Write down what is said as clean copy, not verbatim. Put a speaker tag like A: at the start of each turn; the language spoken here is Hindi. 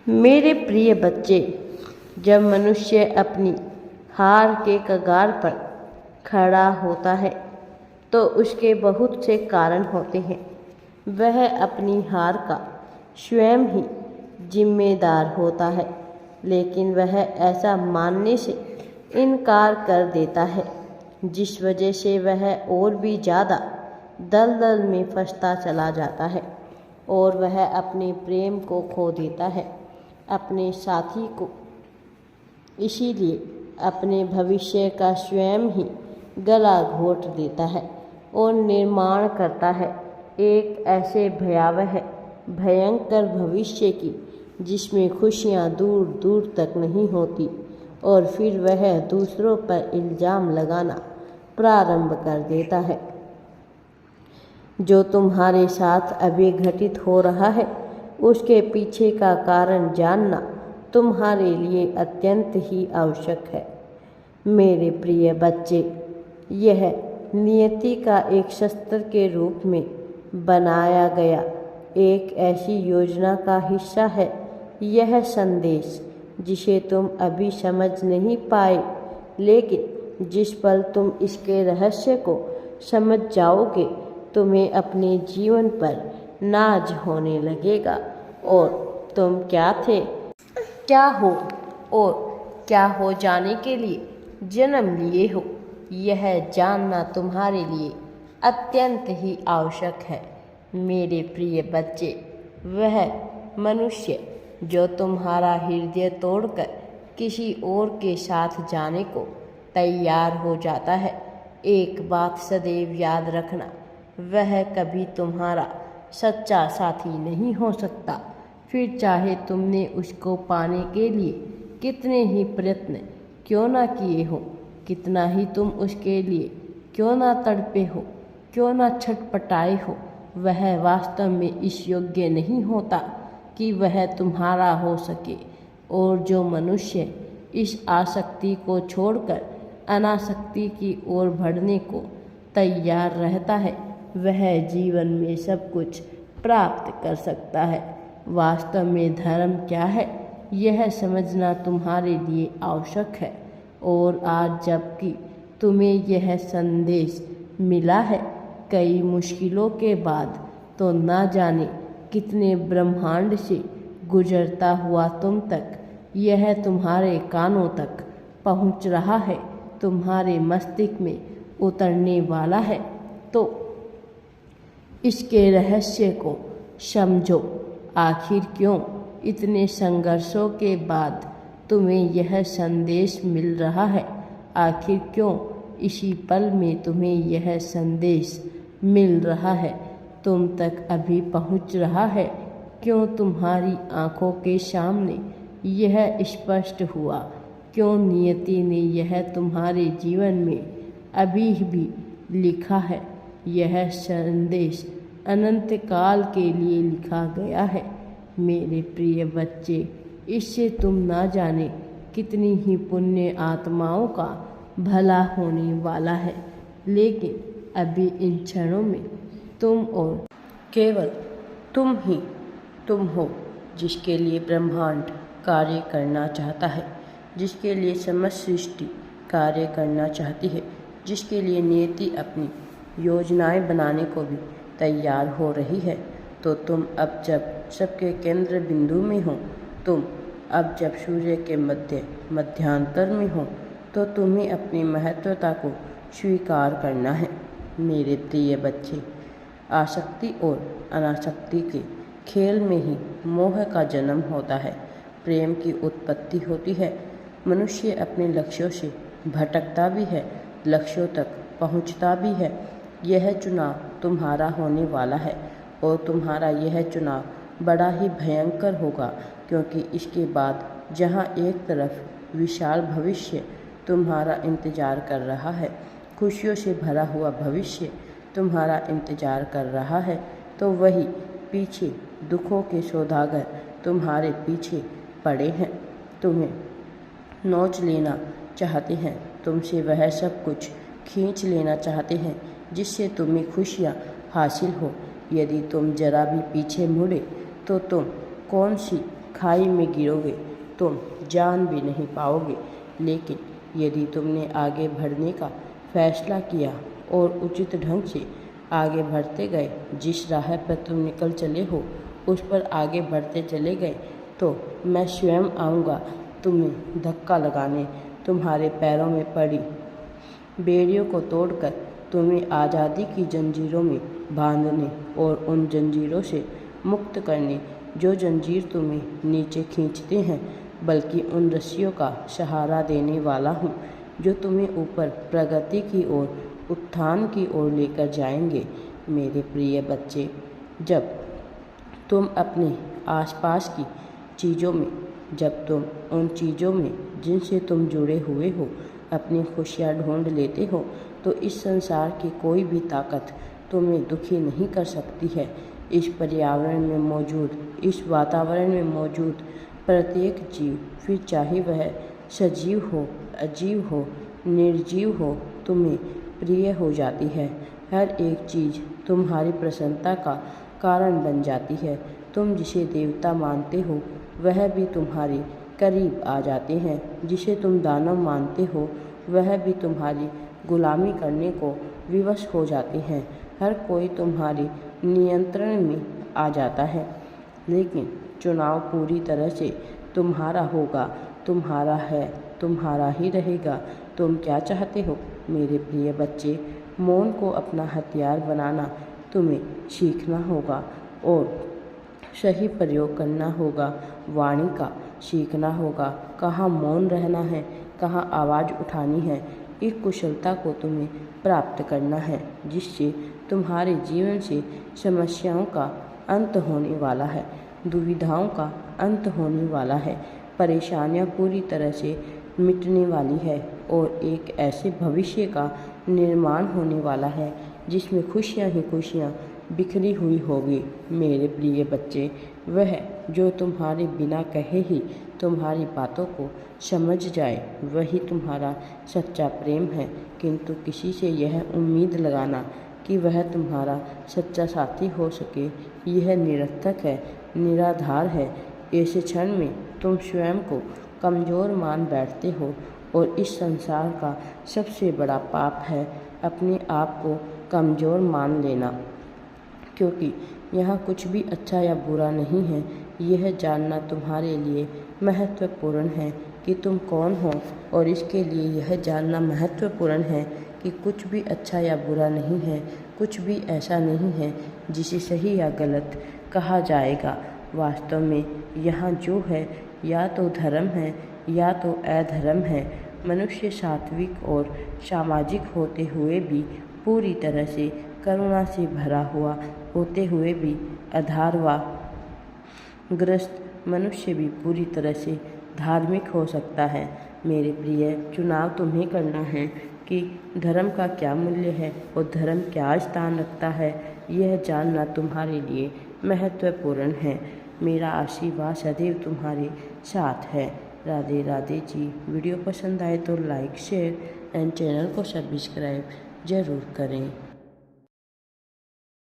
A: मेरे प्रिय बच्चे, जब मनुष्य अपनी हार के कगार पर खड़ा होता है तो उसके बहुत से कारण होते हैं। वह अपनी हार का स्वयं ही जिम्मेदार होता है, लेकिन वह ऐसा मानने से इनकार कर देता है, जिस वजह से वह और भी ज़्यादा दलदल में फंसता चला जाता है और वह अपने प्रेम को खो देता है, अपने साथी को। इसीलिए अपने भविष्य का स्वयं ही गला घोट देता है और निर्माण करता है एक ऐसे भयावह भयंकर भविष्य की जिसमें खुशियाँ दूर दूर तक नहीं होती, और फिर वह दूसरों पर इल्ज़ाम लगाना प्रारंभ कर देता है। जो तुम्हारे साथ अभी घटित हो रहा है उसके पीछे का कारण जानना तुम्हारे लिए अत्यंत ही आवश्यक है। मेरे प्रिय बच्चे, यह नियति का एक शस्त्र के रूप में बनाया गया एक ऐसी योजना का हिस्सा है। यह संदेश जिसे तुम अभी समझ नहीं पाए, लेकिन जिस पल तुम इसके रहस्य को समझ जाओगे तुम्हें अपने जीवन पर नाज होने लगेगा और तुम क्या थे, क्या हो और क्या हो जाने के लिए जन्म लिए हो, यह जानना तुम्हारे लिए अत्यंत ही आवश्यक है। मेरे प्रिय बच्चे, वह मनुष्य जो तुम्हारा हृदय तोड़कर किसी और के साथ जाने को तैयार हो जाता है, एक बात सदैव याद रखना, वह कभी तुम्हारा सच्चा साथी नहीं हो सकता। फिर चाहे तुमने उसको पाने के लिए कितने ही प्रयत्न क्यों ना किए हो, कितना ही तुम उसके लिए क्यों ना तड़पे हो, क्यों ना छटपटाए हो, वह वास्तव में इस योग्य नहीं होता कि वह तुम्हारा हो सके। और जो मनुष्य इस आसक्ति को छोड़कर अनासक्ति की ओर बढ़ने को तैयार रहता है, वह जीवन में सब कुछ प्राप्त कर सकता है। वास्तव में धर्म क्या है, यह समझना तुम्हारे लिए आवश्यक है। और आज जबकि तुम्हें यह संदेश मिला है, कई मुश्किलों के बाद, तो ना जाने कितने ब्रह्मांड से गुजरता हुआ तुम तक यह तुम्हारे कानों तक पहुंच रहा है, तुम्हारे मस्तिष्क में उतरने वाला है। तो इसके रहस्य को समझो। आखिर क्यों इतने संघर्षों के बाद तुम्हें यह संदेश मिल रहा है? आखिर क्यों इसी पल में तुम्हें यह संदेश मिल रहा है, तुम तक अभी पहुंच रहा है? क्यों तुम्हारी आँखों के सामने यह स्पष्ट हुआ? क्यों नियति ने यह तुम्हारे जीवन में अभी भी लिखा है? यह संदेश अनंत काल के लिए लिखा गया है। मेरे प्रिय बच्चे, इससे तुम ना जाने कितनी ही पुण्य आत्माओं का भला होने वाला है। लेकिन अभी इन क्षणों में तुम और केवल तुम ही तुम हो, जिसके लिए ब्रह्मांड कार्य करना चाहता है, जिसके लिए समस्त सृष्टि कार्य करना चाहती है, जिसके लिए नियति अपनी योजनाएं बनाने को भी तैयार हो रही है। तो तुम अब जब सबके केंद्र बिंदु में हो, तुम अब जब सूर्य के मध्यांतर में हो, तो तुम्हें अपनी महत्वता को स्वीकार करना है। मेरे प्रिय बच्चे, आसक्ति और अनासक्ति के खेल में ही मोह का जन्म होता है, प्रेम की उत्पत्ति होती है। मनुष्य अपने लक्ष्यों से भटकता भी है, लक्ष्यों तक पहुंचता भी है। यह चुनाव तुम्हारा होने वाला है और तुम्हारा यह चुनाव बड़ा ही भयंकर होगा, क्योंकि इसके बाद जहाँ एक तरफ विशाल भविष्य तुम्हारा इंतजार कर रहा है, खुशियों से भरा हुआ भविष्य तुम्हारा इंतजार कर रहा है, तो वही पीछे दुखों के सौदागर तुम्हारे पीछे पड़े हैं, तुम्हें नोच लेना चाहते हैं, तुमसे वह सब कुछ खींच लेना चाहते हैं जिससे तुम्हें खुशियाँ हासिल हो। यदि तुम जरा भी पीछे मुड़े तो तुम कौन सी खाई में गिरोगे, तुम जान भी नहीं पाओगे। लेकिन यदि तुमने आगे बढ़ने का फैसला किया और उचित ढंग से आगे बढ़ते गए, जिस राह पर तुम निकल चले हो उस पर आगे बढ़ते चले गए, तो मैं स्वयं आऊँगा तुम्हें धक्का लगाने, तुम्हारे पैरों में पड़ी बेड़ियों को तोड़कर तुम्हें आज़ादी की जंजीरों में बांधने और उन जंजीरों से मुक्त करने जो जंजीर तुम्हें नीचे खींचते हैं, बल्कि उन रस्सियों का सहारा देने वाला हूँ जो तुम्हें ऊपर प्रगति की ओर, उत्थान की ओर लेकर जाएंगे। मेरे प्रिय बच्चे, जब तुम अपने आसपास की चीज़ों में, जब तुम उन चीज़ों में जिनसे तुम जुड़े हुए हो अपनी खुशियाँ ढूंढ लेते हो, तो इस संसार की कोई भी ताकत तुम्हें दुखी नहीं कर सकती है। इस पर्यावरण में मौजूद, इस वातावरण में मौजूद प्रत्येक जीव, फिर चाहे वह सजीव हो, अजीव हो, निर्जीव हो, तुम्हें प्रिय हो जाती है। हर एक चीज़ तुम्हारी प्रसन्नता का कारण बन जाती है। तुम जिसे देवता मानते हो वह भी तुम्हारे करीब आ जाते हैं, जिसे तुम दानव मानते हो वह भी तुम्हारी गुलामी करने को विवश हो जाते हैं। हर कोई तुम्हारे नियंत्रण में आ जाता है, लेकिन चुनाव पूरी तरह से तुम्हारा होगा, तुम्हारा है, तुम्हारा ही रहेगा। तुम क्या चाहते हो मेरे प्रिय बच्चे? मौन को अपना हथियार बनाना तुम्हें सीखना होगा और सही प्रयोग करना होगा। वाणी का सीखना होगा, कहाँ मौन रहना है, कहाँ आवाज़ उठानी है। इस कुशलता को तुम्हें प्राप्त करना है, जिससे तुम्हारे जीवन से समस्याओं का अंत होने वाला है, दुविधाओं का अंत होने वाला है, परेशानियां पूरी तरह से मिटने वाली है और एक ऐसे भविष्य का निर्माण होने वाला है जिसमें खुशियां ही खुशियां बिखरी हुई होगी। मेरे प्रिय बच्चे, वह जो तुम्हारे बिना कहे ही तुम्हारी बातों को समझ जाए वही तुम्हारा सच्चा प्रेम है। किंतु किसी से यह उम्मीद लगाना कि वह तुम्हारा सच्चा साथी हो सके, यह निरर्थक है, निराधार है। ऐसे क्षण में तुम स्वयं को कमज़ोर मान बैठते हो और इस संसार का सबसे बड़ा पाप है अपने आप को कमज़ोर मान लेना। क्योंकि यहाँ कुछ भी अच्छा या बुरा नहीं है, यह जानना तुम्हारे लिए महत्वपूर्ण है कि तुम कौन हो, और इसके लिए यह जानना महत्वपूर्ण है कि कुछ भी अच्छा या बुरा नहीं है, कुछ भी ऐसा नहीं है जिसे सही या गलत कहा जाएगा। वास्तव में यहाँ जो है या तो धर्म है या तो अधर्म है। मनुष्य सात्विक और सामाजिक होते हुए भी पूरी तरह से करुणा से भरा हुआ होते हुए भी अधारवा ग्रस्त मनुष्य भी पूरी तरह से धार्मिक हो सकता है। मेरे प्रिय, चुनाव तुम्हें करना है कि धर्म का क्या मूल्य है और धर्म क्या स्थान रखता है। यह जानना तुम्हारे लिए महत्वपूर्ण है। मेरा आशीर्वाद सदैव तुम्हारे साथ है। राधे राधे जी। वीडियो पसंद आए तो लाइक, शेयर एंड चैनल को सब्सक्राइब ज़रूर करें।